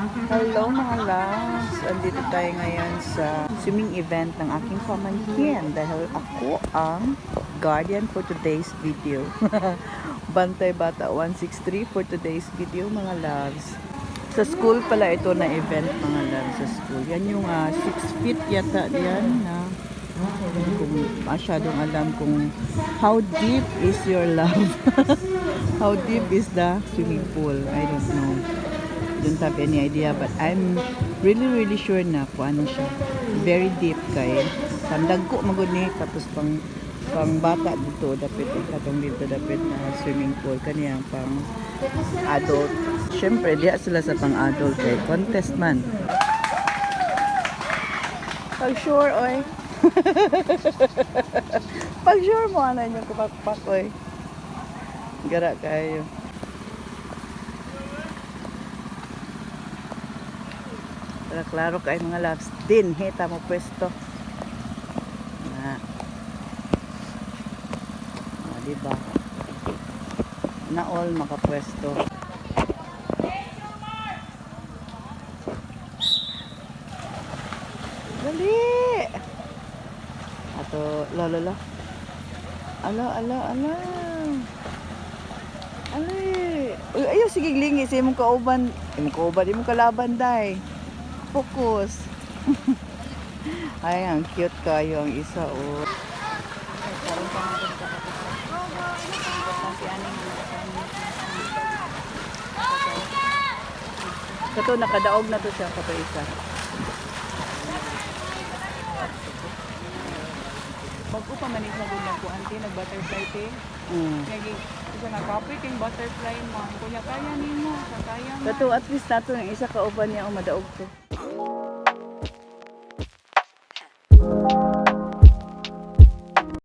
Hello mga loves! Andito tayo ngayon sa swimming event ng aking pamangkin dahil ako ang guardian for today's video. Bantay Bata 163 for today's video mga loves. Sa school pala ito na event mga loves sa school. Yan yung 6 feet yata yan na kung masyadong alam kung how deep is your love. How deep is the swimming pool? I don't know. Don't have any idea, but I'm really sure na kung ano siya. Very deep kay pandagko magud ni tapos pang bata dito dapat katong dito dapat na swimming pool kaniyang pang adult. Syempre diha sila sa pang adult kay contest man. Pag sure oy. Pag sure mo ana yung kapakpak oy. Gara kayo. Para klaro kayo mga loves. Din, hita mo pwesto. Diba? Na all makapwesto. Dali! Ato, lolo. Ala. Alay. Uy, ayaw, sige lingi. Sa imong kauban. Imong kalaban, day. Focus. Ay, ang cute kayo ang isa, oh. Kato, nakadaog na to siya, kato isa. Bago pa manig na doon ko auntie nag-butterfly te. Kaya isa na kapoy king butterfly mo. Kuya kaya nimo sa kaya mo. Kato, at least nato yung isa kauban niya o madaog to.